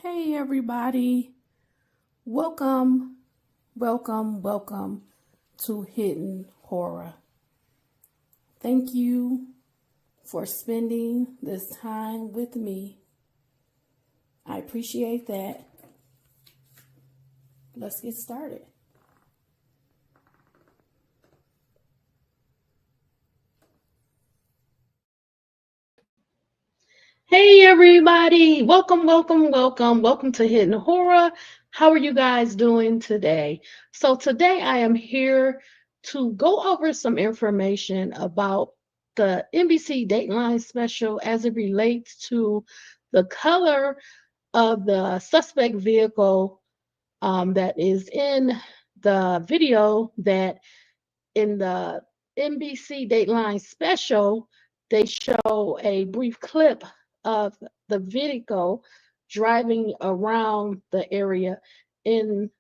Hey everybody, welcome, welcome to Hidden Horror. Thank you for spending this time with me. I appreciate that. Let's get started. Hey everybody, welcome to Hidden Horror. How are you guys doing today? So today I am here to go over some information about the NBC Dateline special as it relates to the color of the suspect vehicle that is in the video that in the NBC Dateline special, they show a brief clip of the vehicle driving around the area in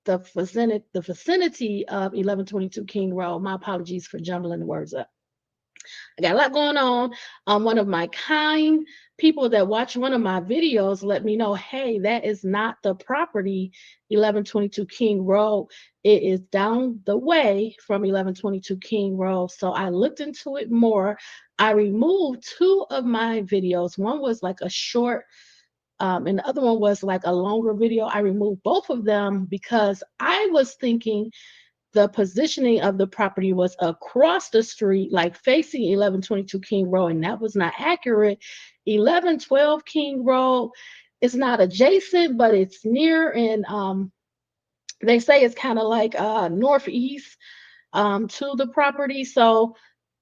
the vicinity of 1122 King Road. My apologies for jumbling the words up. I got a lot going on. One of my kind people that watch one of my videos let me know, hey, that is not the property 1122 King Road. It is down the way from 1122 King Road. So I looked into it more. I removed two of my videos. One was like a short, and the other one was like a longer video. I removed both of them because I was thinking the positioning of the property was across the street, like facing 1122 King Road, and that was not accurate. 1112 King Road is not adjacent, but it's near, and they say it's kind of like northeast to the property. So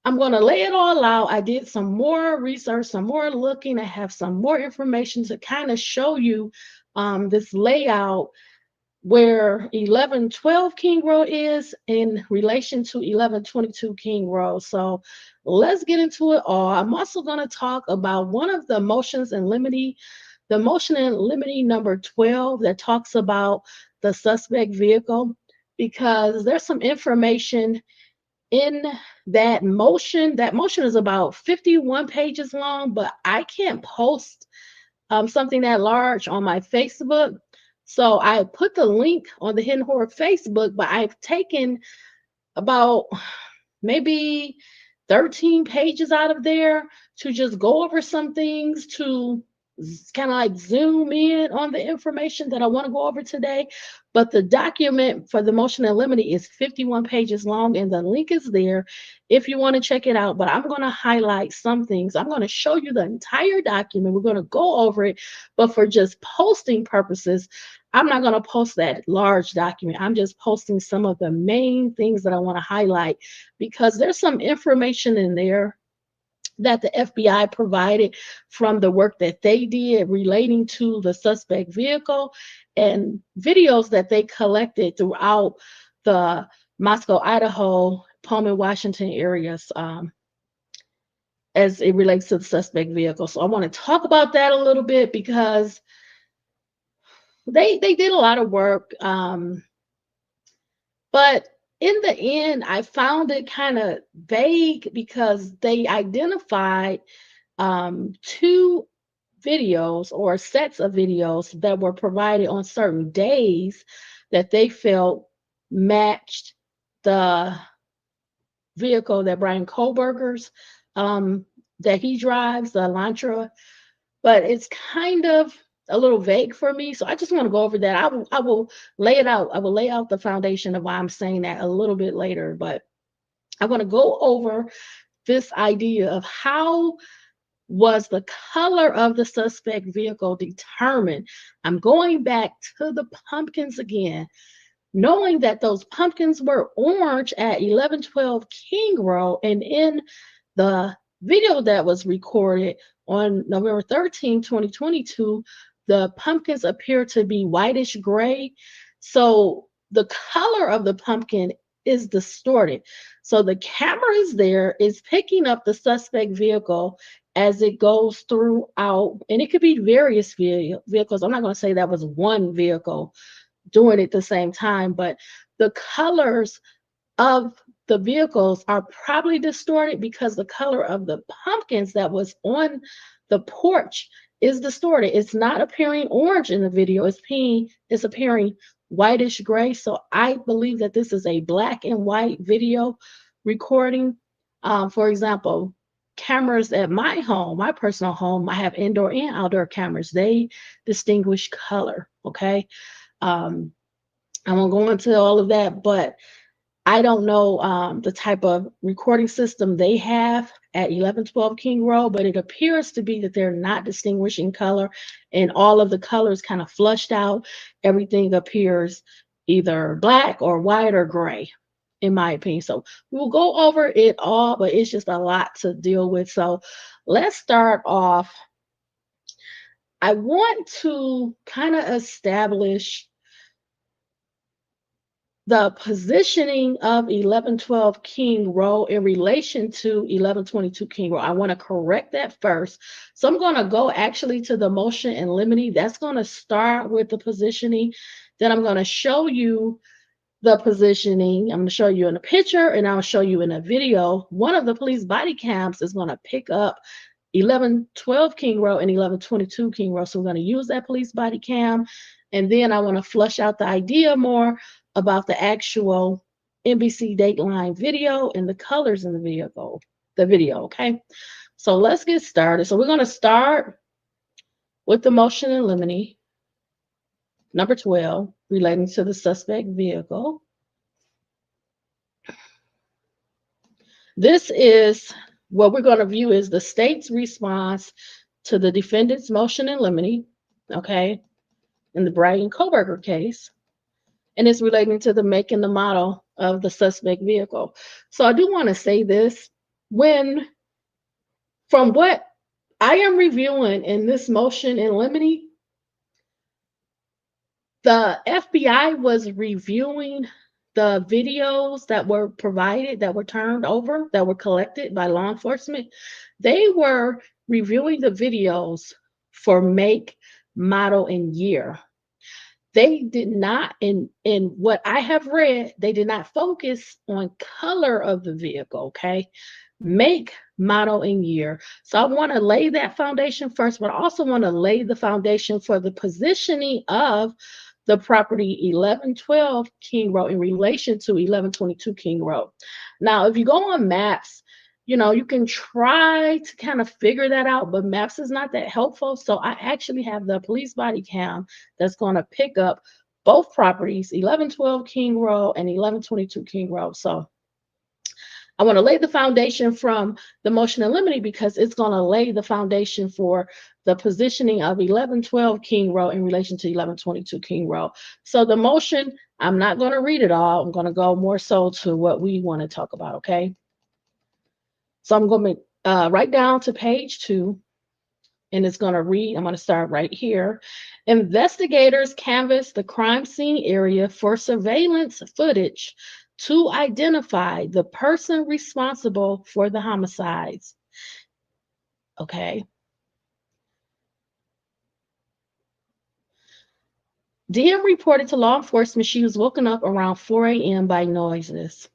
I'm going to lay it all out. I did some more research, some more looking. I have some more information to kind of show you this layout where 1112 King Road is in relation to 1122 King Road. So let's get into it all. I'm also going to talk about one of the motions in limine, the motion in limine number 12 that talks about the suspect vehicle, because there's some information in that motion. That motion is about 51 pages long, but I can't post something that large on my Facebook. So I put the link on the Hidden Horror Facebook, but I've taken about maybe 13 pages out of there to just go over some things, to kind of like zoom in on the information that I want to go over today. But the document for the motion in limine is 51 pages long, and the link is there if you want to check it out. But I'm going to highlight some things. I'm going to show you the entire document. We're going to go over it, but for just posting purposes, I'm not going to post that large document. I'm just posting some of the main things that I want to highlight, because there's some information in there that the FBI provided from the work that they did relating to the suspect vehicle, and videos that they collected throughout the Moscow, Idaho, Pullman, Washington areas as it relates to the suspect vehicle. So I want to talk about that a little bit, because they did a lot of work. But in the end, I found it kind of vague, because they identified two videos or sets of videos that were provided on certain days that they felt matched the vehicle that Bryan Kohberger's that he drives, the Elantra. But it's kind of a little vague for me, so I just want to go over that. I will lay it out. I will lay out the foundation of why I'm saying that a little bit later, but I want to go over this idea of how was the color of the suspect vehicle determined. I'm going back to the pumpkins again, knowing that those pumpkins were orange at 1112 King Road, and in the video that was recorded on November 13, 2022, the pumpkins appear to be whitish gray. So the color of the pumpkin is distorted. So the camera is there, is picking up the suspect vehicle as it goes throughout, and it could be various vehicles. I'm not going to say that was one vehicle doing it at the same time, but the colors of the vehicles are probably distorted because the color of the pumpkins that was on the porch is distorted. It's not appearing orange in the video. It's appearing whitish gray. So I believe that this is a black and white video recording. For example, cameras at my home, my personal home, I have indoor and outdoor cameras. They distinguish color. Okay. Um, I won't go into all of that, but I don't know the type of recording system they have at 1112 King Road, but it appears to be that they're not distinguishing color, and all of the colors kind of flushed out. Everything appears either black or white or gray, in my opinion. So we'll go over it all, but it's just a lot to deal with. So let's start off. I want to kind of establish the positioning of 1112 King Row in relation to 1122 King Row. I want to correct that first. So I'm going to go actually to the motion and limine. That's going to start with the positioning. Then I'm going to show you the positioning. I'm going to show you in a picture and I'll show you in a video. One of the police body cams is going to pick up 1112 King Row and 1122 King Row. So we're going to use that police body cam. And then I want to flush out the idea more about the actual NBC Dateline video and the colors in the video, okay? So let's get started. So we're going to start with the motion in limine, number 12, relating to the suspect vehicle. This is what we're going to view as the state's response to the defendant's motion in limine, okay, in the Bryan Kohberger case, and it's relating to the make and the model of the suspect vehicle. So I do want to say this. From what I am reviewing in this motion in limine, the FBI was reviewing the videos that were provided, that were turned over, that were collected by law enforcement. They were reviewing the videos for make, model, and year. They did not, in what I have read, they did not focus on color of the vehicle, okay? Make, model, and year. So I want to lay that foundation first, but I also want to lay the foundation for the positioning of the property 1112 King Road in relation to 1122 King Road. Now, if you go on maps, you can try to kind of figure that out, but maps is not that helpful. So I actually have the police body cam that's going to pick up both properties, 1112 King Road and 1122 King Road. So I want to lay the foundation from the motion in limine because it's going to lay the foundation for the positioning of 1112 King Road in relation to 1122 King Road. So the motion, I'm not going to read it all. I'm going to go more so to what we want to talk about, okay? So I'm going to write down to page 2, and it's going to read, I'm going to start right here. Investigators canvassed the crime scene area for surveillance footage to identify the person responsible for the homicides. Okay. DM reported to law enforcement she was woken up around 4 a.m. by noises.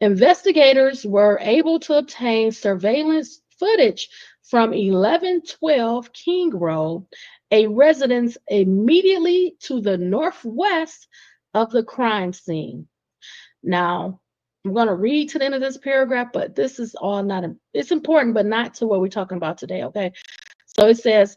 Investigators were able to obtain surveillance footage from 1112 King Road, a residence immediately to the northwest of the crime scene. Now, I'm going to read to the end of this paragraph, but this is all it's important, but not to what we're talking about today, okay? So it says,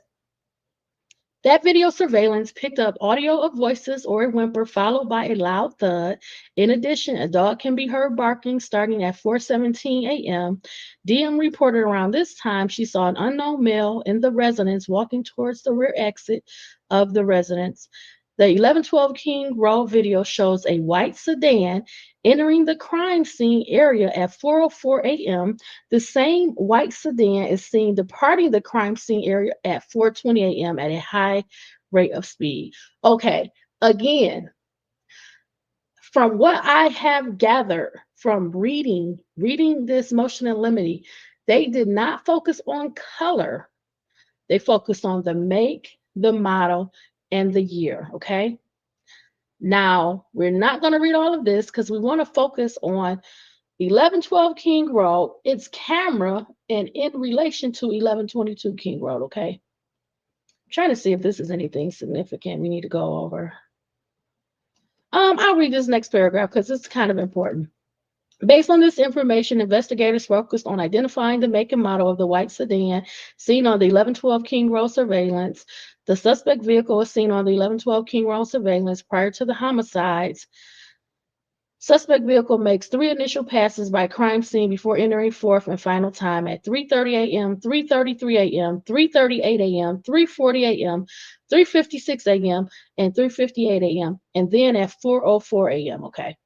that video surveillance picked up audio of voices or a whimper followed by a loud thud. In addition, a dog can be heard barking starting at 4:17 a.m. DM reported around this time she saw an unknown male in the residence walking towards the rear exit of the residence. The 1112 King Road video shows a white sedan entering the crime scene area at 4:04 a.m. The same white sedan is seen departing the crime scene area at 4:20 a.m. at a high rate of speed. Okay, again, from what I have gathered from reading this motion in limine, they did not focus on color. They focused on the make, the model, and the year, okay? Now, we're not going to read all of this because we want to focus on 1112 King Road, its camera, and in relation to 1122 King Road, okay? trying to see if this is anything significant we need to go over. I'll read this next paragraph because it's kind of important. Based on this information, investigators focused on identifying the make and model of the white sedan seen on the 1112 King Road surveillance. The suspect vehicle was seen on the 1112 King Road surveillance prior to the homicides. Suspect vehicle makes 3 initial passes by crime scene before entering fourth and final time at 3:30 a.m., 3:33 a.m., 3:38 a.m., 3:40 a.m., 3:56 a.m., and 3:58 a.m., and then at 4:04 a.m. Okay.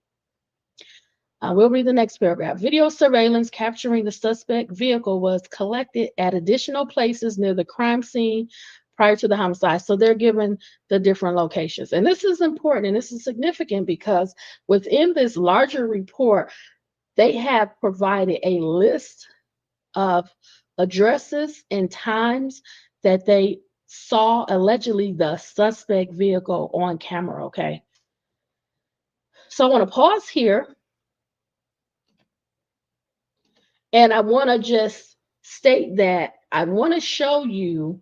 We'll read the next paragraph. Video surveillance capturing the suspect vehicle was collected at additional places near the crime scene prior to the homicide. So they're given the different locations. And this is important and this is significant because within this larger report, they have provided a list of addresses and times that they saw allegedly the suspect vehicle on camera. Okay. So I want to pause here. And I want to just state that I want to show you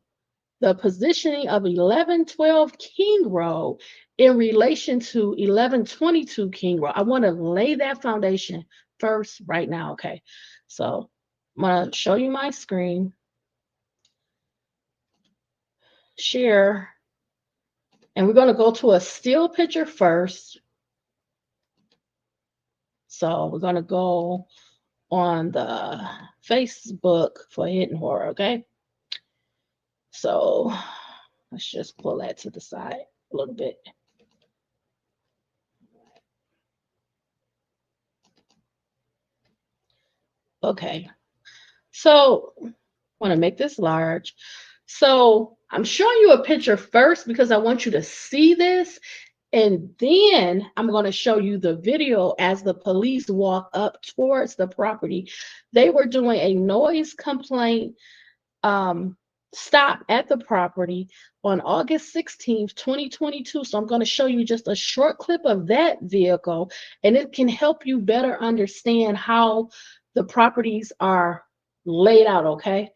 the positioning of 1112 King Road in relation to 1122 King Road. I want to lay that foundation first right now. Okay. So I'm going to show you my screen. Share. And we're going to go to a still picture first. So we're going to go on the Facebook for Hidden Horror, okay? So let's just pull that to the side a little bit. Okay, so I want to make this large. So I'm showing you a picture first because I want you to see this. And then I'm going to show you the video as the police walk up towards the property. They were doing a noise complaint stop at the property on August 16th, 2022. So I'm going to show you just a short clip of that vehicle, and it can help you better understand how the properties are laid out, okay?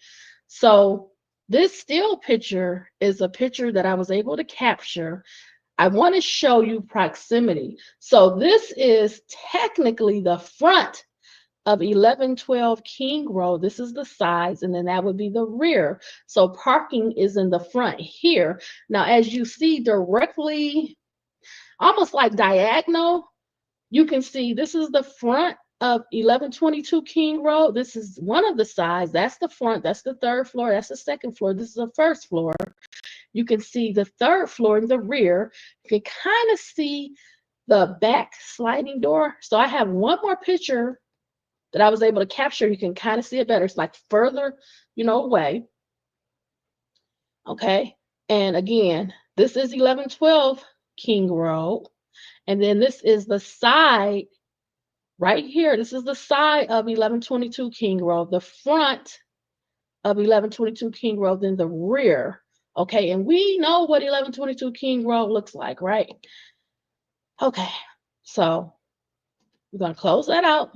So this still picture is a picture that I was able to capture. I want to show you proximity. So this is technically the front of 1112 King Road. This is the sides, and then that would be the rear. So parking is in the front here. Now, as you see directly, almost like diagonal, you can see this is the front of 1122 King Road. This is one of the sides. That's the front. That's the third floor. That's the second floor. This is the first floor. You can see the third floor in the rear. You can kind of see the back sliding door. So I have one more picture that I was able to capture. You can kind of see it better. It's like further, away. Okay. And again, this is 1112 King Road. And then this is the side right here. This is the side of 1122 King Road, the front of 1122 King Road, then the rear. Okay. And we know what 1122 King Road looks like, right? Okay. So we're going to close that out.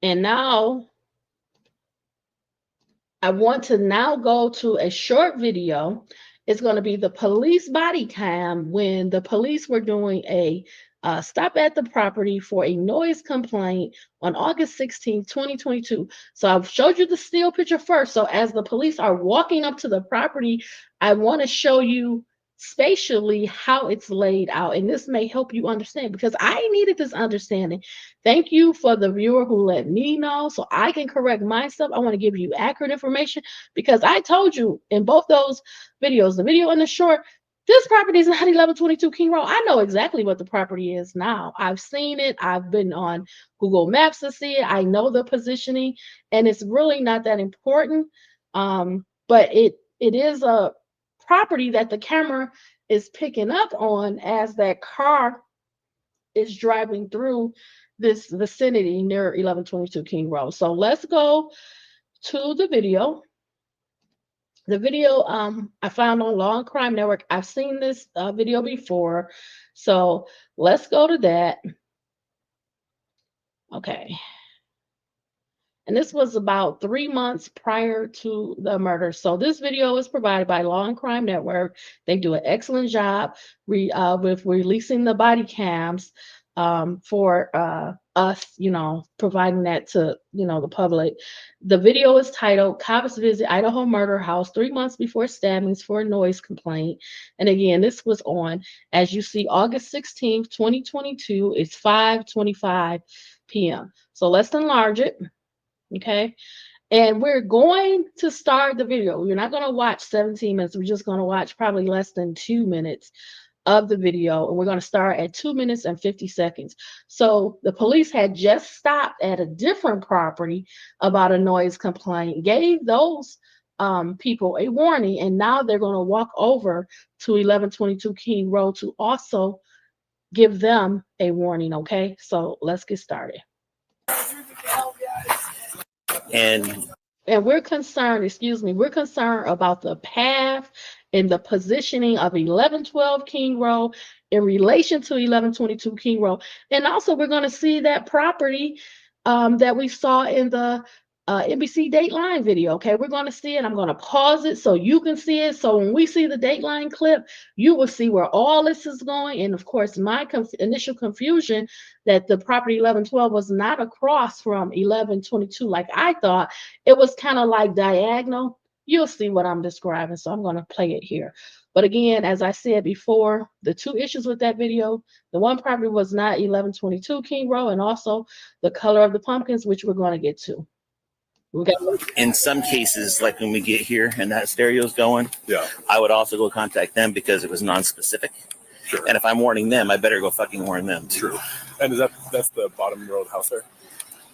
And now I want to now go to a short video. It's going to be the police body cam when the police were doing a stop at the property for a noise complaint on August 16th, 2022. So I've showed you the still picture first. So as the police are walking up to the property, I want to show you spatially how it's laid out, and this may help you understand because I needed this understanding. Thank you for the viewer who let me know so I can correct myself. I want to give you accurate information because I told you in both those videos, the video and the short, this property is not 1122 King Road. I know exactly what the property is now. I've seen it. I've been on Google Maps to see it. I know the positioning, and it's really not that important. But it is a property that the camera is picking up on as that car is driving through this vicinity near 1122 King Road. So let's go to the video. The video I found on Law and Crime Network. I've seen this video before. So let's go to that. Okay. And this was about 3 months prior to the murder. So this video is provided by Law and Crime Network. They do an excellent job with releasing the body cams for us, providing that to, the public. The video is titled Cops Visit Idaho Murder House 3 months before stabbings for a noise complaint. And again, this was on, as you see, August 16th, 2022. It's 5:25 p.m. So let's enlarge it. Okay. And we're going to start the video. We're not going to watch 17 minutes. We're just going to watch probably less than 2 minutes of the video. And we're going to start at 2 minutes and 50 seconds. So the police had just stopped at a different property about a noise complaint, gave those people a warning, and now they're going to walk over to 1122 King Road to also give them a warning. Okay. So let's get started. And we're concerned, we're concerned about the path and the positioning of 1112 King Road in relation to 1122 King Road. And also we're going to see that property that we saw in the NBC Dateline video. Okay, we're going to see it. I'm going to pause it so you can see it. So when we see the Dateline clip, you will see where all this is going. And of course, my initial confusion that the property 1112 was not across from 1122 like I thought. It was kind of like diagonal. You'll see what I'm describing. So I'm going to play it here. But again, as I said before, the two issues with that video, the one property was not 1122 King Road, and also the color of the pumpkins, which we're going to get to. In some cases, like when we get here and that stereo's going, I would also go contact them because it was non-specific. Sure. And if I'm warning them, I better go fucking warn them too. True. And that's the bottom road house there?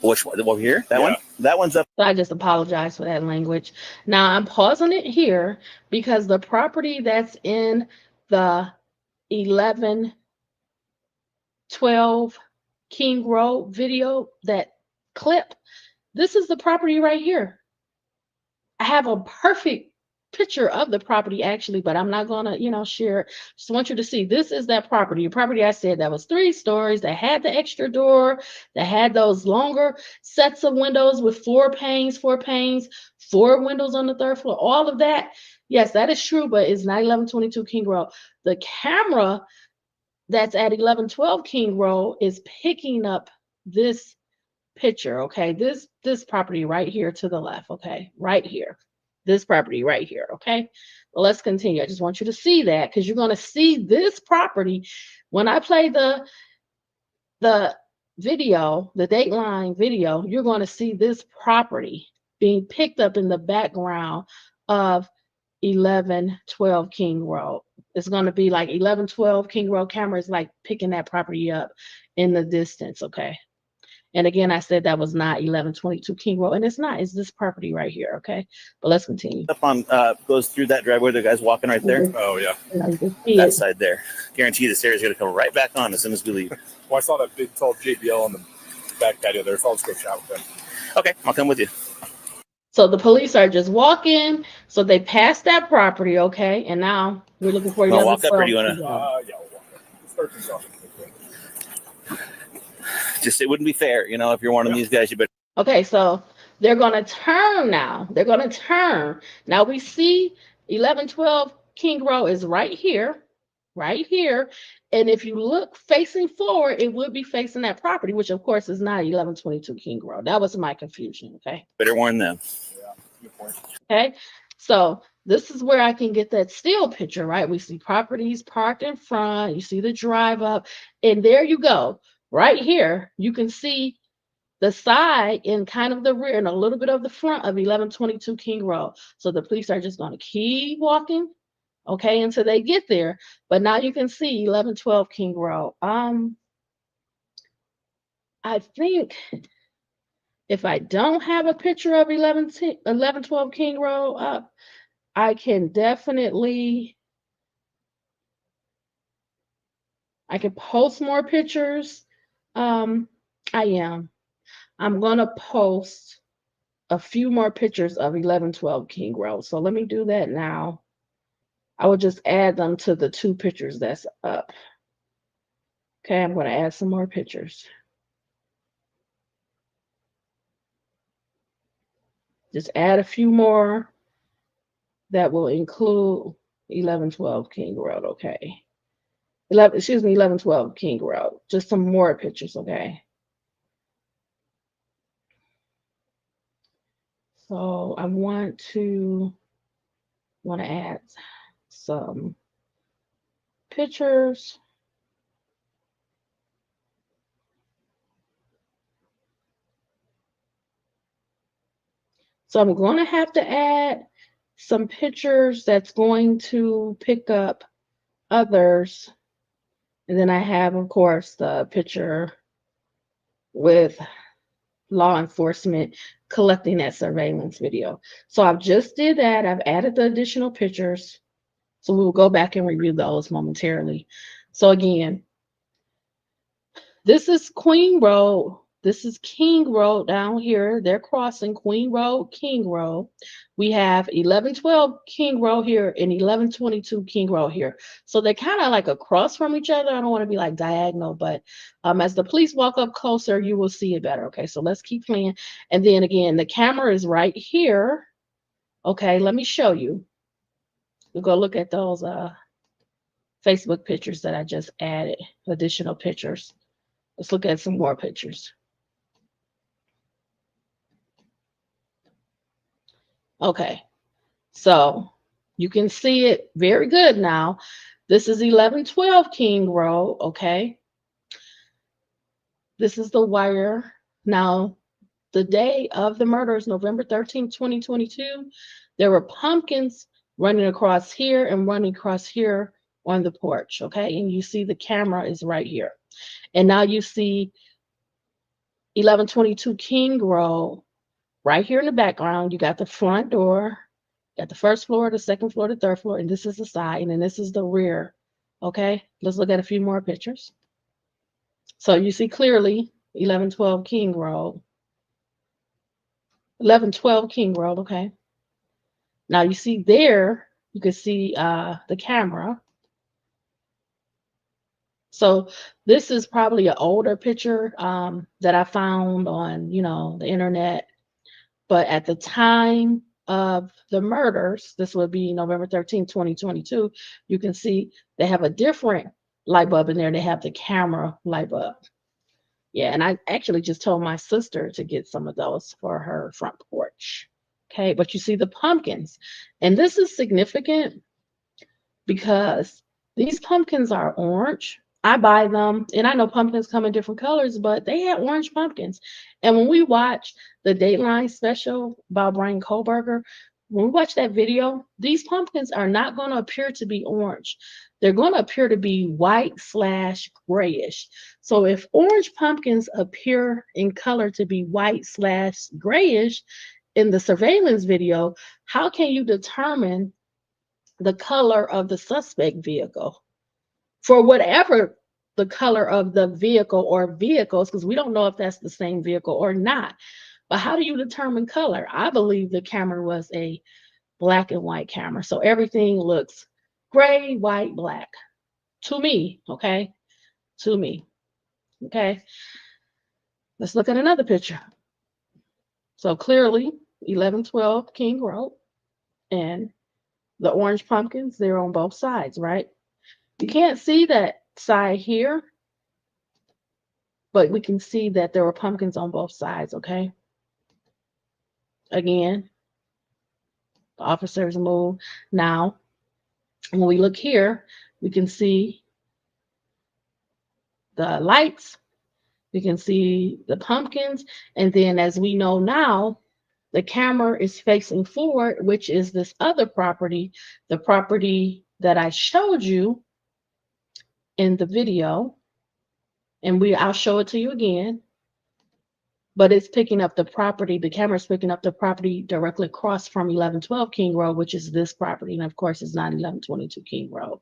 Which one? Over here? That one? That one's up. So I just apologize for that language. Now I'm pausing it here because the property that's in the 1112 King Road video, that clip, this is the property right here. I have a perfect picture of the property actually, but I'm not gonna, share. Just want you to see this is that property. Your property I said that was 3 stories, that had the extra door, that had those longer sets of windows with 4 panes, 4 windows on the 3rd floor, all of that. Yes, that is true, but it's not 1122 King Road. The camera that's at 1112 King Road is picking up this picture. Okay, this property right here to the left. Okay, right here, this property right here. Okay, well, let's continue. I just want you to see that because you're going to see this property when I play the video, the Dateline video. You're going to see this property being picked up in the background of 1112 King Road. It's going to be like 1112 King Road camera is like picking that property up in the distance. Okay. And again, I said that was not 1122 King Road, and it's not. It's this property right here, okay? But let's continue. Up on, goes through that driveway, the guy's walking right there. Oh, yeah. That side there. Guarantee the stairs are going to come right back on as soon as we leave. Well, I saw that big, tall JBL on the back patio there, so I'll just go chat with them. Okay, I'll come with you. So the police are just walking. So they passed that property, okay? And now we're looking for you. Walk up, or do you want to? Yeah, we'll walk up. Start things off. Just, it wouldn't be fair, if you're one of these guys, you better. Okay, so they're going to turn now. They're going to turn. Now we see 1112 King Road is right here. And if you look facing forward, it would be facing that property, which of course is not 1122 King Road. That was my confusion, okay? Better warn them. Yeah, good point. Okay, so this is where I can get that still picture, right? We see properties parked in front. You see the drive up, and there you go. Right here, you can see the side and kind of the rear and a little bit of the front of 1122 King Road. So the police are just going to keep walking, okay, until they get there. But now you can see 1112 King Road. I think if I don't have a picture of 1112 King Road up, I can definitely, I can post more pictures. I'm going to post a few more pictures of 1112 King Road. So let me do that now. I will just add them to the 2 pictures that's up. Okay, I'm going to add some more pictures. Just add a few more that will include 1112 King Road, okay? 1112 King Road. Just some more pictures, okay? So I want to add some pictures. So I'm going to have to add some pictures that's going to pick up others. And then I have, of course, the picture with law enforcement collecting that surveillance video. So I've just did that. I've added the additional pictures. So we will go back and review those momentarily. So again, this is Queen Road. This is King Road down here. They're crossing Queen Road, King Road. We have 1112 King Road here and 1122 King Road here. So they're kind of like across from each other. I don't want to be like diagonal, but as the police walk up closer, you will see it better. Okay, so let's keep playing. And then again, the camera is right here. Okay, let me show you. We'll go look at those Facebook pictures that I just added, additional pictures. Let's look at some more pictures. Okay, so you can see it very good now. This is 1112 King Road, okay? This is the wire. Now, the day of the murder is November 13th, 2022. There were pumpkins running across here and running across here on the porch, okay? And you see the camera is right here. And now you see 1122 King Road right here in the background. You got the front door, got the first floor, the second floor, the third floor, and this is the side, and then this is the rear. Okay, let's look at a few more pictures. So you see clearly 1112 King Road. 1112 King Road, okay. Now you see there, you can see the camera. So this is probably an older picture that I found on, the internet. But at the time of the murders, this would be November 13th, 2022, you can see they have a different light bulb in there. They have the camera light bulb. Yeah, and I actually just told my sister to get some of those for her front porch. Okay, but you see the pumpkins. And this is significant because these pumpkins are orange. I buy them, and I know pumpkins come in different colors, but they had orange pumpkins. And when we watch the Dateline special about Bryan Kohberger, when we watch that video, these pumpkins are not going to appear to be orange. They're going to appear to be white/grayish. So if orange pumpkins appear in color to be white/grayish in the surveillance video, how can you determine the color of the suspect vehicle for whatever the color of the vehicle or vehicles, because we don't know if that's the same vehicle or not. But how do you determine color? I believe the camera was a black and white camera. So everything looks gray, white, black to me. Okay. To me. Okay. Let's look at another picture. So clearly 1112 King Road and the orange pumpkins, they're on both sides, right? You can't see that side here, but we can see that there were pumpkins on both sides, okay? Again, the officers move. Now, when we look here, we can see the lights, we can see the pumpkins, and then as we know now, the camera is facing forward, which is this other property, the property that I showed you in the video, and I'll show it to you again, but it's picking up the property, the camera's picking up the property directly across from 1112 King Road, which is this property, and of course it's not 1122 King Road.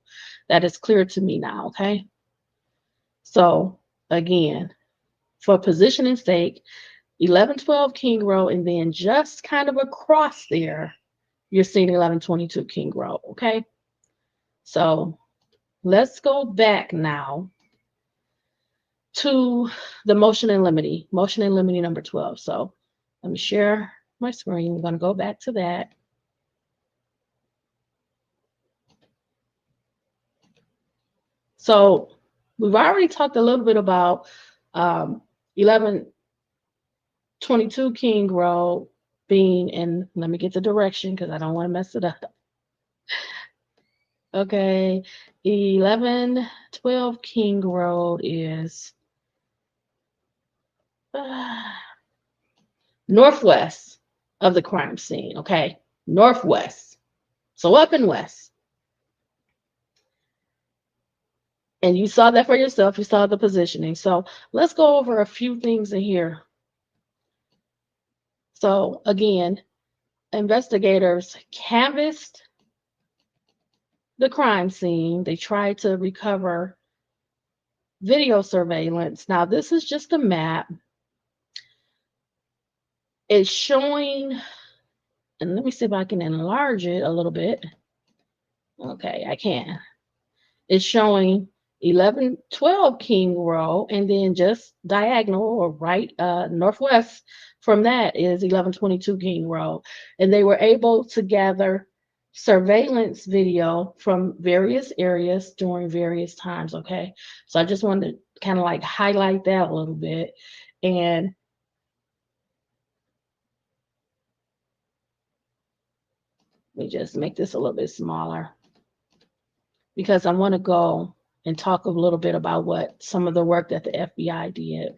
That is clear to me now, okay? So again, for positioning sake, 1112 King Road, and then just kind of across there, you're seeing 1122 King Road, okay? So let's go back now to the motion in limine number 12. So let me share my screen. I'm going to go back to that. So we've already talked a little bit about 1122 King Road being in, let me get the direction because I don't want to mess it up. Okay, 1112 King Road is northwest of the crime scene, okay? Northwest. So up and west. And you saw that for yourself. You saw the positioning. So let's go over a few things in here. So again, investigators canvassed the crime scene. They tried to recover video surveillance. Now, this is just a map. It's showing, and let me see if I can enlarge it a little bit. Okay, I can. It's showing 1112 King Row, and then just diagonal or right northwest from that is 1122 King Row. And they were able to gather surveillance video from various areas during various times, okay? So I just wanted to kind of like highlight that a little bit. And let me just make this a little bit smaller because I want to go and talk a little bit about what some of the work that the FBI did.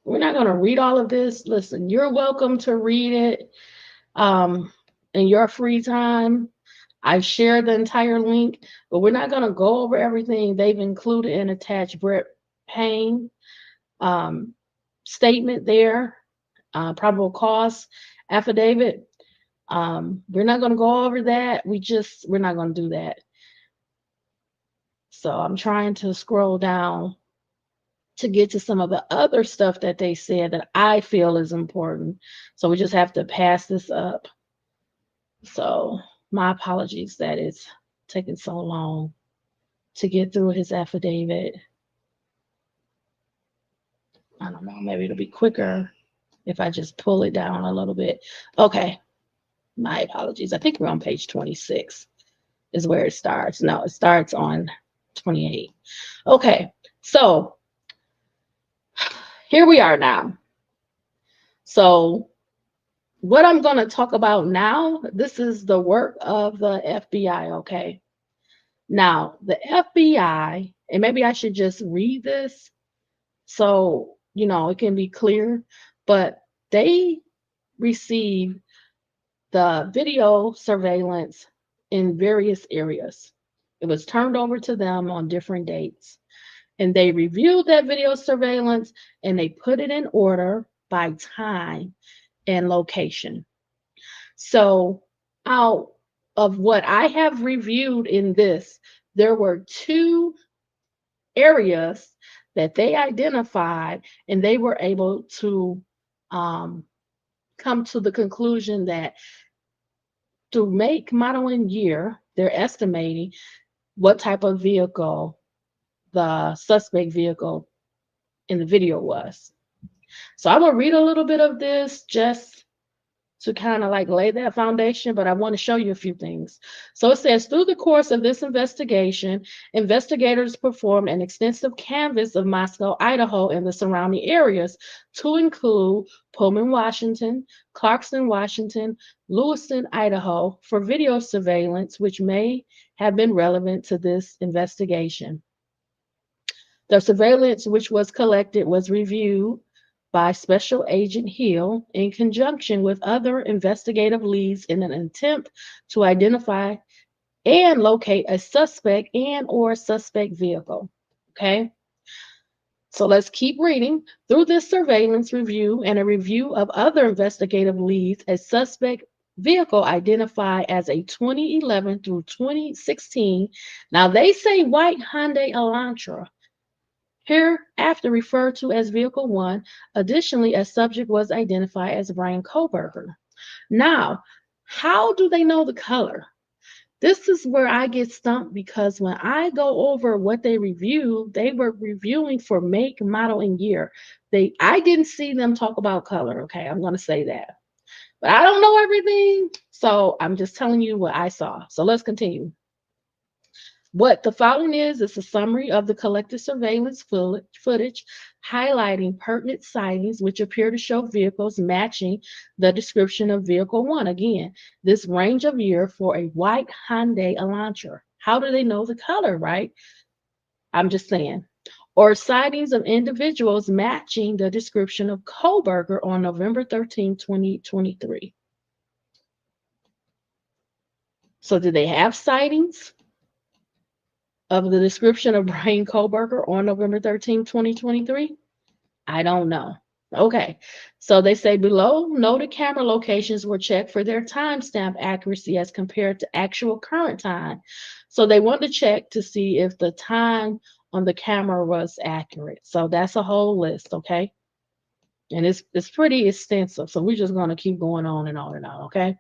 We're not going to read all of this. Listen, you're welcome to read it in your free time. I shared the entire link, but we're not going to go over everything. They've included and attached Brett Payne statement there, probable cause affidavit. We're not going to go over that. We're not going to do that. So I'm trying to scroll down to get to some of the other stuff that they said that I feel is important. So we just have to pass this up. So my apologies that it's taking so long to get through his affidavit. I don't know, maybe it'll be quicker if I just pull it down a little bit. Okay, my apologies. I think we're on page 26 is where it starts. No, it starts on 28. Okay, so here we are now. So what I'm going to talk about now, this is the work of the FBI, okay? Now, the FBI, and maybe I should just read this so, you know, it can be clear, but they received the video surveillance in various areas. It was turned over to them on different dates. And they reviewed that video surveillance and they put it in order by time and location. So out of what I have reviewed in this, there were 2 areas that they identified, and they were able to come to the conclusion that through make, model, and year, they're estimating what type of vehicle the suspect vehicle in the video was. So I'm going to read a little bit of this just to kind of like lay that foundation, but I want to show you a few things. So it says, through the course of this investigation, investigators performed an extensive canvass of Moscow, Idaho, and the surrounding areas to include Pullman, Washington, Clarkston, Washington, Lewiston, Idaho, for video surveillance, which may have been relevant to this investigation. The surveillance which was collected was reviewed by Special Agent Hill in conjunction with other investigative leads in an attempt to identify and locate a suspect and or suspect vehicle. Okay, so let's keep reading. Through this surveillance review and a review of other investigative leads, a suspect vehicle identified as a 2011 through 2016. Now they say white Hyundai Elantra, hereafter referred to as Vehicle 1. Additionally, a subject was identified as Bryan Kohberger. Now, how do they know the color? This is where I get stumped because when I go over what they reviewed, they were reviewing for make, model, and year. I didn't see them talk about color. Okay, I'm going to say that. But I don't know everything, so I'm just telling you what I saw. So let's continue. What the following is a summary of the collected surveillance footage highlighting pertinent sightings which appear to show vehicles matching the description of vehicle one. Again, this range of year for a white Hyundai Elantra. How do they know the color, right? I'm just saying. Or sightings of individuals matching the description of Kohberger on November 13, 2023. So did they have sightings of the description of Bryan Kohberger on November 13, 2023? I don't know. Okay, so they say below, noted camera locations were checked for their timestamp accuracy as compared to actual current time. So they want to check to see if the time on the camera was accurate. So that's a whole list, okay? And it's pretty extensive. So we're just going to keep going on and on and on, okay?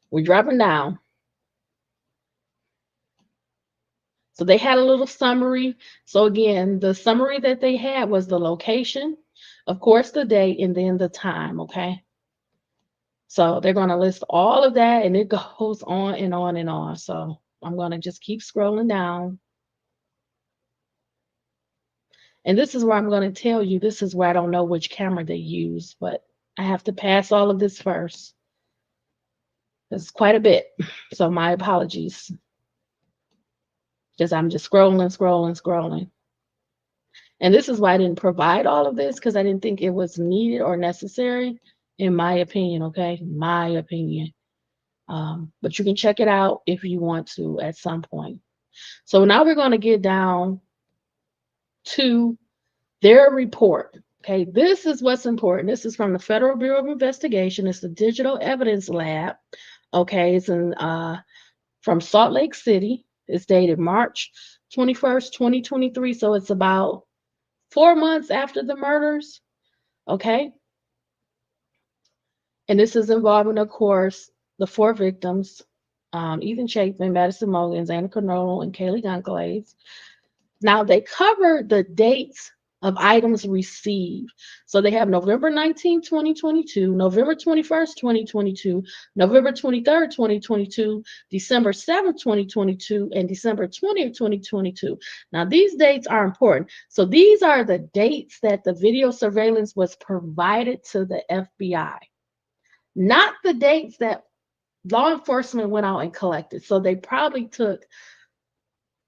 We're dropping down. So they had a little summary. So again, the summary that they had was the location, of course, the date, and then the time, okay? So they're going to list all of that, and it goes on and on and on. So I'm going to just keep scrolling down. And this is where I'm going to tell you, this is where I don't know which camera they use, but I have to pass all of this first. It's quite a bit. So my apologies. Because I'm just scrolling. And this is why I didn't provide all of this, because I didn't think it was needed or necessary, in my opinion, okay? My opinion. But you can check it out if you want to at some point. So now we're going to get down to their report. Okay, this is what's important. This is from the Federal Bureau of Investigation. It's the Digital Evidence Lab. Okay, it's from Salt Lake City. It's dated March 21st, 2023. So it's about 4 months after the murders. Okay. And this is involving, of course, the 4 victims, Ethan Chapin, Madison Morgan, Xana Canolo, and Kaylee Goncalves. Now, they cover the dates of items received. So they have November 19, 2022, November 21st, 2022, November 23rd, 2022, December 7th, 2022, and December 20th, 2022. Now, these dates are important. So these are the dates that the video surveillance was provided to the FBI, not the dates that law enforcement went out and collected. So they probably took,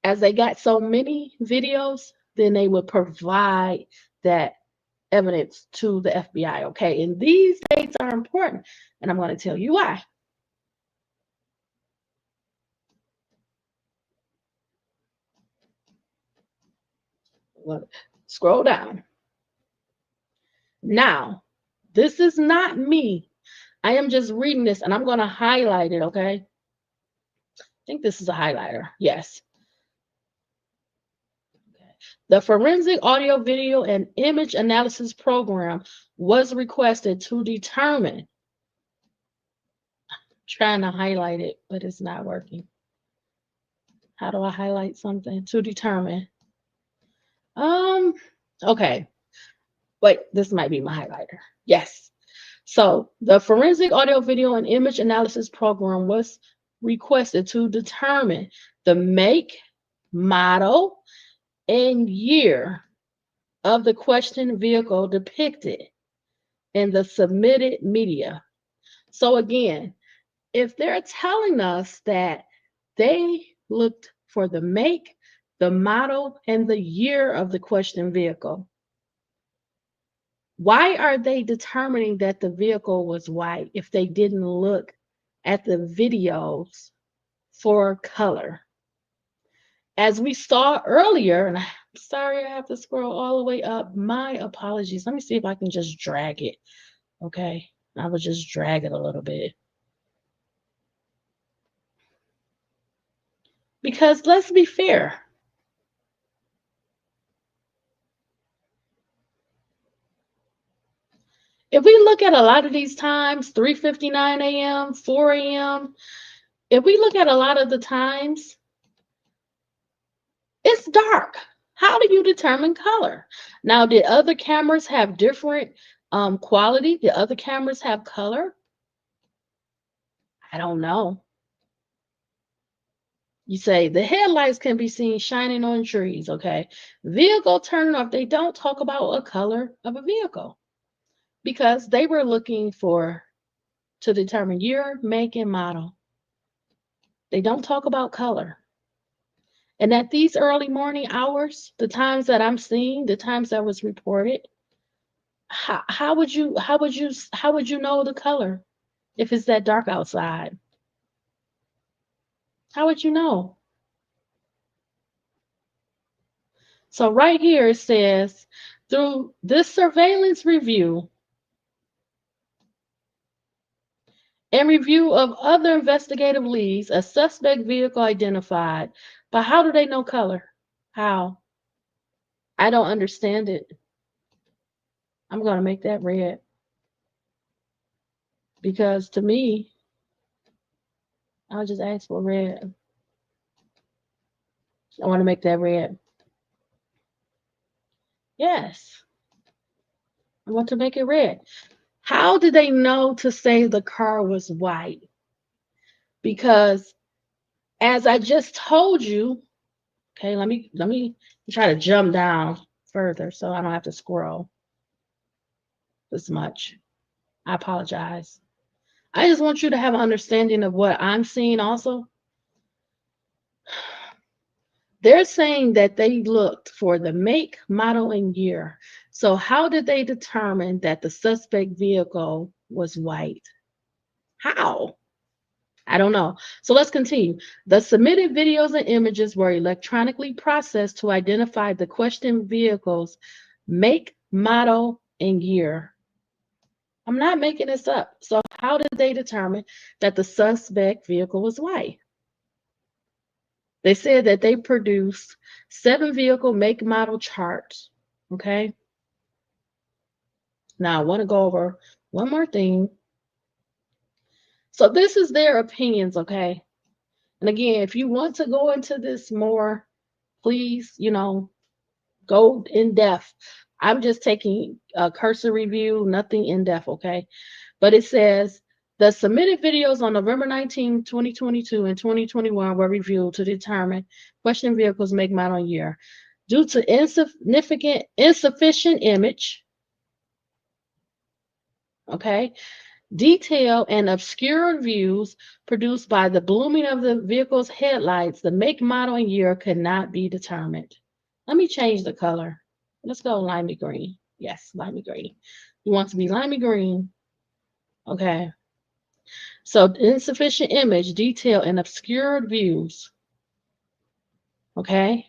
as they got so many videos, then they would provide that evidence to the FBI, okay? And these dates are important, and I'm going to tell you why. Scroll down. Now, this is not me. I am just reading this, and I'm going to highlight it, okay? I think this is a highlighter. Yes. The Forensic Audio, Video, and Image Analysis Program was requested to determine. I'm trying to highlight it, but it's not working. How do I highlight something? To determine. Okay. Wait, this might be my highlighter. Yes. So the Forensic Audio, Video, and Image Analysis Program was requested to determine the make, model, and year of the questioned vehicle depicted in the submitted media. So again, if they're telling us that they looked for the make, the model, and the year of the questioned vehicle, why are they determining that the vehicle was white if they didn't look at the videos for color? As we saw earlier, and I'm sorry I have to scroll all the way up. My apologies. Let me see if I can just drag it. Okay. I will just drag it a little bit. Because let's be fair. If we look at a lot of these times, 3:59 a.m., 4 a.m., if we look at a lot of the times, it's dark. How do you determine color? Now, did other cameras have different quality? Did other cameras have color? I don't know. You say the headlights can be seen shining on trees, okay? Vehicle turning off, they don't talk about a color of a vehicle because they were looking to determine year, make, and model. They don't talk about color. And at these early morning hours, the times that I'm seeing, the times that was reported, how would you know the color if it's that dark outside? How would you know? So right here it says, through this surveillance review and review of other investigative leads, a suspect vehicle identified. But how do they know color? How? I don't understand it. I'm going to make that red because to me, I'll just ask for red. I want to make that red. Yes, I want to make it red. How did they know to say the car was white? Because as I just told you, okay, let me try to jump down further so I don't have to scroll this much. I apologize. I just want you to have an understanding of what I'm seeing also. They're saying that they looked for the make, model, and year. So how did they determine that the suspect vehicle was white? How? I don't know. So let's continue. The submitted videos and images were electronically processed to identify the questioned vehicle's make, model, and year. I'm not making this up. So how did they determine that the suspect vehicle was white? They said that they produced 7 vehicle make model charts. Okay. Now I want to go over one more thing. So this is their opinions, okay? And again, if you want to go into this more, please, go in depth. I'm just taking a cursory review, nothing in depth, okay? But it says the submitted videos on November 19, 2022 and 2021 were reviewed to determine questioned vehicles make, model, and year. Due to insufficient image, okay, detail and obscure views produced by the blooming of the vehicle's headlights, the make, model, and year could not be determined. Let me change the color. Let's go limey green. Yes, limey green. You want to be limey green. Okay. So insufficient image, detail, and obscured views. Okay.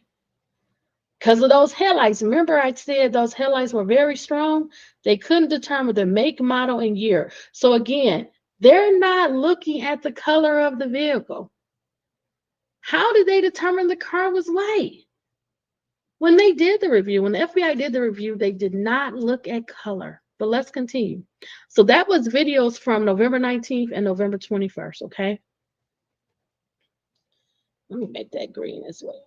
Because of those headlights. Remember I said those headlights were very strong. They couldn't determine the make, model, and year. So again, they're not looking at the color of the vehicle. How did they determine the car was white? When they did the review, when the FBI did the review, they did not look at color. But let's continue. So that was videos from November 19th and November 21st, okay? Let me make that green as well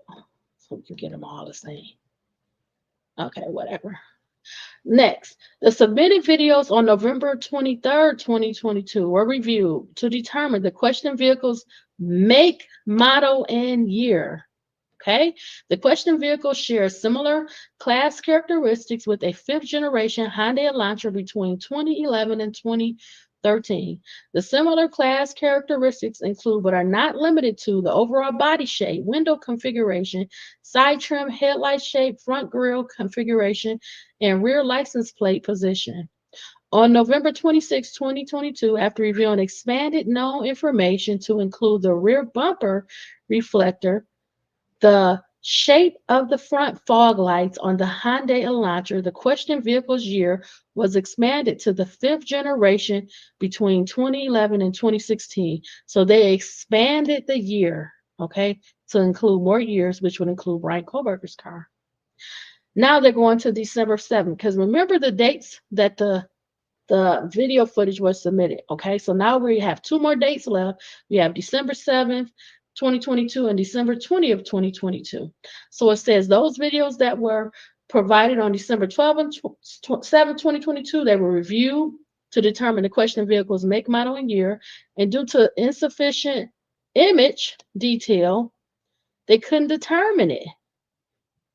so we can get them all the same. Okay, whatever. Next, the submitted videos on November 23rd, 2022 were reviewed to determine the questioned vehicle's make, model, and year. Okay, the questioned vehicle shares similar class characteristics with a 5th generation Hyundai Elantra between 2011 and 2013. The similar class characteristics include but are not limited to the overall body shape, window configuration, side trim, headlight shape, front grille configuration, and rear license plate position. On November 26, 2022, after reviewing expanded known information to include the rear bumper reflector, the shape of the front fog lights on the Hyundai Elantra, the questioned vehicle's year was expanded to the 5th generation between 2011 and 2016. So they expanded the year, okay, to include more years, which would include Bryan Kohberger's car. Now they're going to December 7th, because remember the dates that the the video footage was submitted. Okay, so now we have 2 more dates left. We have December 7th, 2022 and December 20th, 2022. So it says those videos that were provided on December 12th and 7th, 2022, they were reviewed to determine the question vehicle's make, model, and year. And due to insufficient image detail, they couldn't determine it.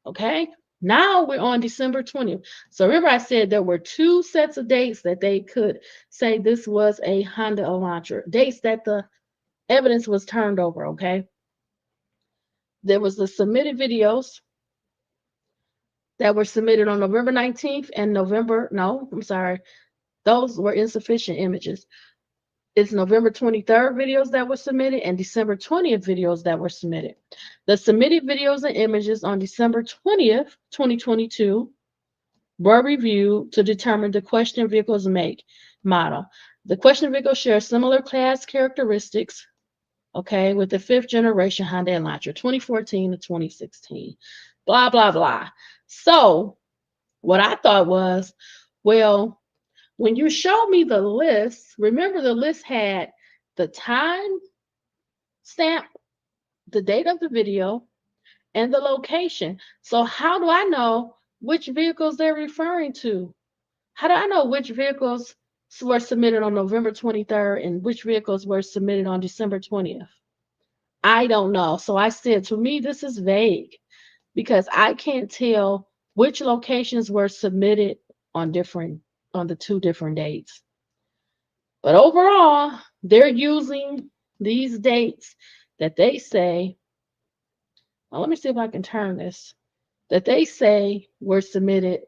Okay, now we're on December 20th. So remember I said there were 2 sets of dates that they could say this was a Honda Elantra, dates that the evidence was turned over, okay? There was the submitted videos that were submitted on November 19th and those were insufficient images. It's November 23rd videos that were submitted and December 20th videos that were submitted. The submitted videos and images on December 20th, 2022 were reviewed to determine the question vehicle's make, model. The question vehicle shares similar class characteristics, okay, with the 5th generation Honda Elantra, 2014 to 2016, blah, blah, blah. So what I thought was, well, when you showed me the list, remember the list had the time stamp, the date of the video, and the location. So how do I know which vehicles they're referring to? How do I know which vehicles were submitted on November 23rd and which vehicles were submitted on December 20th? I don't know. So I said, to me, this is vague because I can't tell which locations were submitted on the 2 different dates. But overall, they're using these dates that they say, well, let me see if I can turn this, that they say were submitted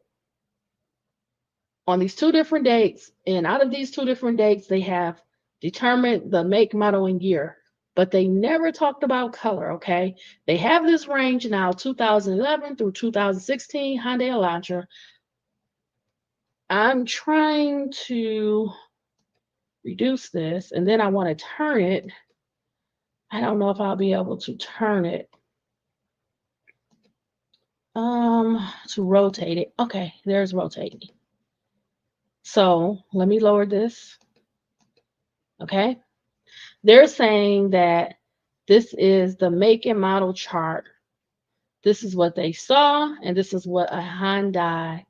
on these 2 different dates. And out of these 2 different dates, they have determined the make, model, and year. But they never talked about color, okay? They have this range now, 2011 through 2016 Hyundai Elantra. I'm trying to reduce this, and then I want to turn it. I don't know if I'll be able to turn it. To rotate it. Okay, there's rotating. So let me lower this. Okay. They're saying that this is the make and model chart. This is what they saw, and this is what a Hyundai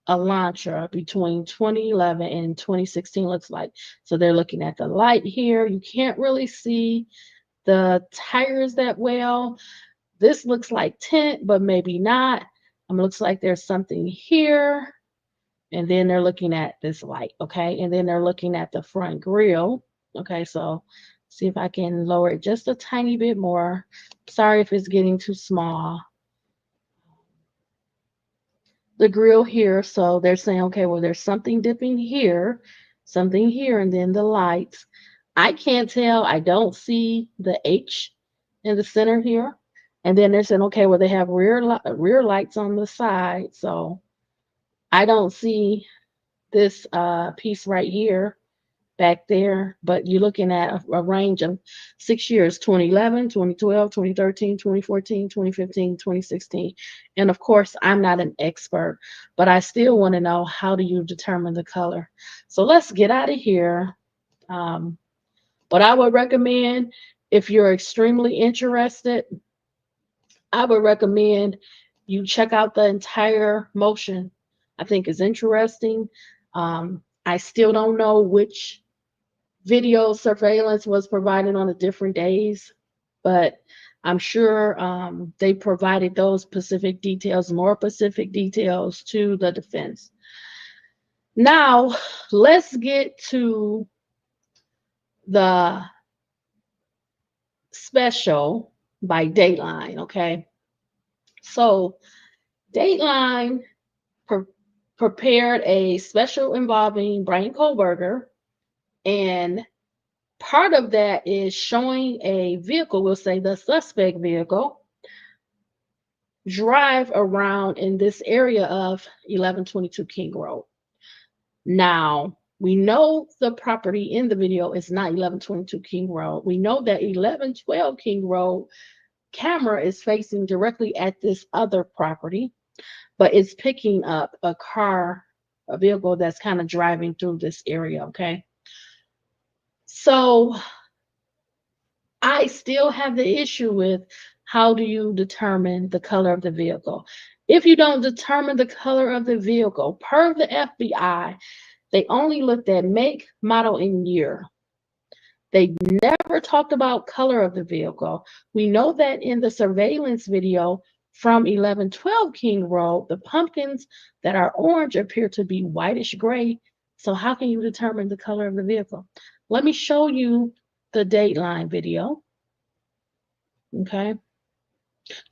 Elantra between 2011 and 2016 looks like. So they're looking at the light here. You can't really see the tires that well. This looks like tint, but maybe not. Looks like there's something here. And then they're looking at this light, okay? And then they're looking at the front grille. Okay, so see if I can lower it just a tiny bit more. Sorry if it's getting too small. The grill here, so they're saying, okay, well, there's something dipping here, and then the lights. I can't tell. I don't see the H in the center here. And then they're saying, okay, well, they have rear lights on the side, so I don't see this piece right here back there, but you're looking at a range of 6 years, 2011, 2012, 2013, 2014, 2015, 2016. And of course, I'm not an expert, but I still want to know, how do you determine the color? So let's get out of here. But I would recommend, if you're extremely interested, I would recommend you check out the entire motion. I think it's interesting. I still don't know which video surveillance was provided on the different days, but I'm sure they provided those specific details, more specific details to the defense. Now, let's get to the special by Dateline, okay? So Dateline prepared a special involving Bryan Kohberger, and part of that is showing a vehicle, we'll say the suspect vehicle, drive around in this area of 1122 King Road. Now, we know the property in the video is not 1122 King Road. We know that 1112 King Road camera is facing directly at this other property, but it's picking up a car a vehicle that's kind of driving through this area, okay? So I still have the issue with how do you determine the color of the vehicle? If you don't determine the color of the vehicle, per the FBI, they only looked at make, model, and year. They never talked about color of the vehicle. We know that in the surveillance video from 1112 King Road, the pumpkins that are orange appear to be whitish gray. So how can you determine the color of the vehicle? Let me show you the Dateline video. Okay.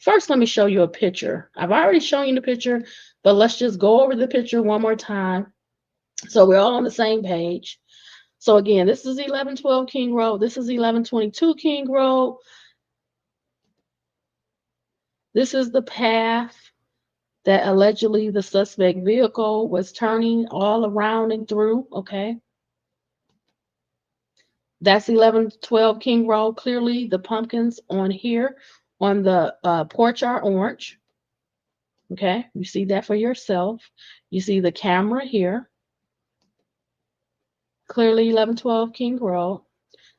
First, let me show you a picture. I've already shown you the picture, but let's just go over the picture one more time so we're all on the same page. So again, this is 1112 King Road. This is 1122 King Road. This is the path that allegedly the suspect vehicle was turning all around and through, okay? That's 1112 King Road. Clearly, the pumpkins on here on the porch are orange, okay? You see that for yourself. You see the camera here. Clearly, 1112 King Road.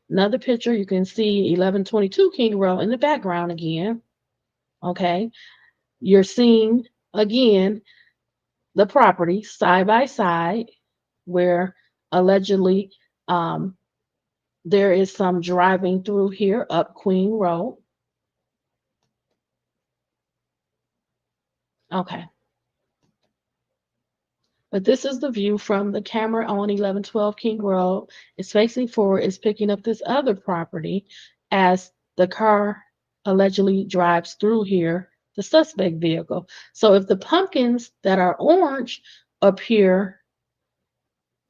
Another picture, you can see 1122 King Road in the background again. Okay, you're seeing again the property side by side where allegedly there is some driving through here up Queen Road. Okay. But this is the view from the camera on 1112 King Road. It's facing forward. It's picking up this other property as the car allegedly drives through here, the suspect vehicle. So if the pumpkins that are orange appear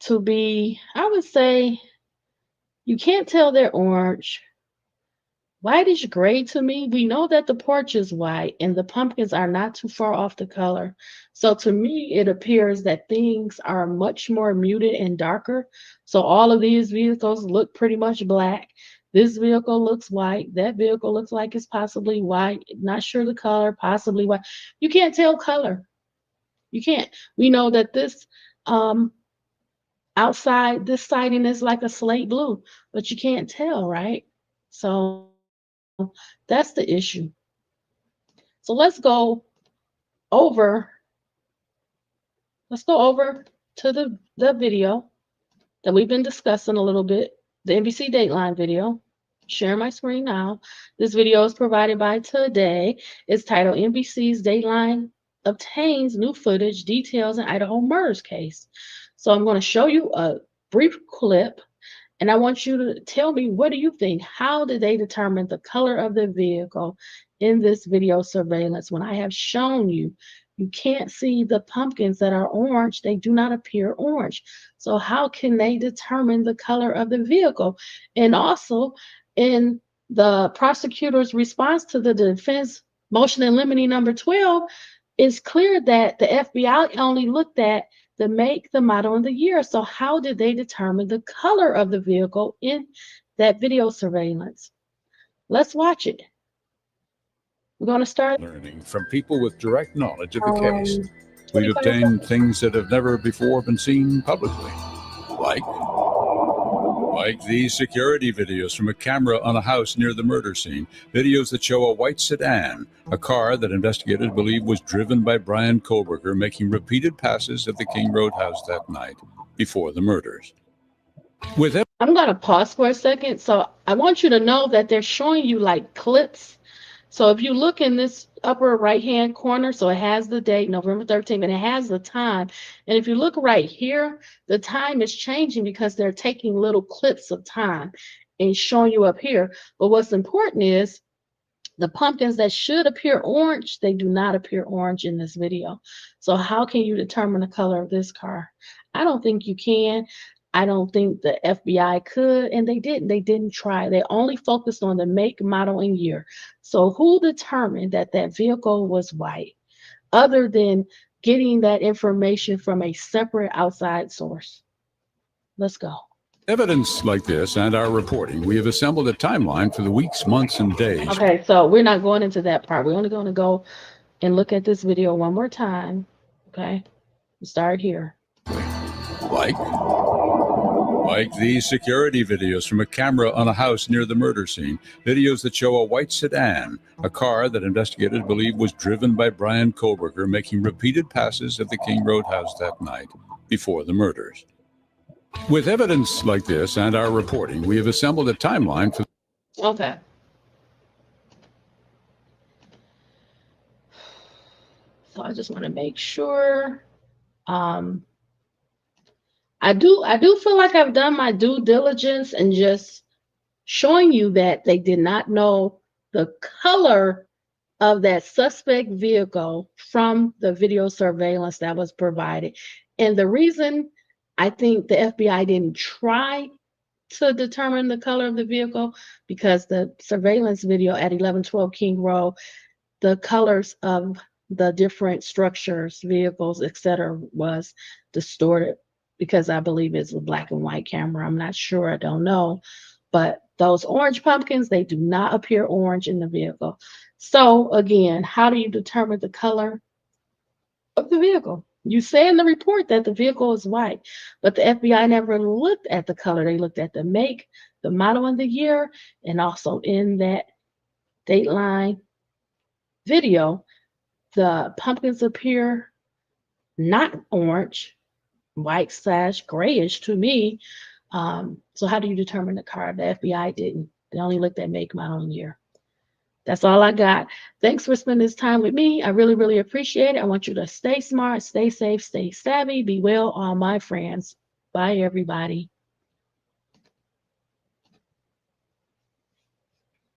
to be, I would say, you can't tell they're orange. Whitish gray to me. We know that the porch is white and the pumpkins are not too far off the color. So to me, it appears that things are much more muted and darker. So all of these vehicles look pretty much black. This vehicle looks white. That vehicle looks like it's possibly white. Not sure the color, possibly white. You can't tell color. You can't. We know that this outside, this siding is like a slate blue, but you can't tell, right? So that's the issue. So let's go over to the video that we've been discussing a little bit, the NBC Dateline video. Share my screen now. This video is provided by Today. It's titled NBC's Dateline Obtains New Footage Details in Idaho Murders Case. So I'm going to show you a brief clip. And I want you to tell me, what do you think? How did they determine the color of the vehicle in this video surveillance? When I have shown you, you can't see the pumpkins that are orange. They do not appear orange. So how can they determine the color of the vehicle? And also, in the prosecutor's response to the defense motion in limine number 12, it's clear that the FBI only looked at the make, the model, and the year. So how did they determine the color of the vehicle in that video surveillance? Let's watch it. We're going to start learning from people with direct knowledge of the case. We've obtained things that have never before been seen publicly, like these security videos from a camera on a house near the murder scene, videos that show a white sedan, a car that investigators believe was driven by Bryan Kohberger, making repeated passes at the King Road house that night before the murders. I'm going to pause for a second. So I want you to know that they're showing you like clips. So if you look in this upper right-hand corner, so it has the date, November 13th, and it has the time. And if you look right here, the time is changing because they're taking little clips of time and showing you up here. But what's important is the pumpkins that should appear orange, they do not appear orange in this video. So how can you determine the color of this car? I don't think you can. I don't think the FBI could, and they didn't. They didn't try. They only focused on the make, model, and year. So who determined that that vehicle was white, other than getting that information from a separate outside source? Let's go. Evidence like this and our reporting, we have assembled a timeline for the weeks, months, and days. Okay, so we're not going into that part. We're only going to go and look at this video one more time. Okay, we'll start here. Like these security videos from a camera on a house near the murder scene. Videos that show a white sedan, a car that investigators believe was driven by Bryan Kohberger, making repeated passes at the King Road house that night before the murders. With evidence like this and our reporting, we have assembled a timeline for... Okay. So I just want to make sure. I do feel like I've done my due diligence and just showing you that they did not know the color of that suspect vehicle from the video surveillance that was provided. And the reason I think the FBI didn't try to determine the color of the vehicle, because the surveillance video at 1112 King Road, the colors of the different structures, vehicles, etc., was distorted, because I believe it's a black and white camera. I'm not sure, I don't know. But those orange pumpkins, they do not appear orange in the vehicle. So again, how do you determine the color of the vehicle? You say in the report that the vehicle is white, but the FBI never looked at the color. They looked at the make, the model, and the year, and also in that Dateline video, the pumpkins appear not orange, white / grayish to me. So how do you determine the color? The FBI didn't. They only looked at make, model, and year. That's all I got. Thanks for spending this time with me. I really, really appreciate it. I want you to stay smart, stay safe, stay savvy, be well, all my friends. Bye, everybody.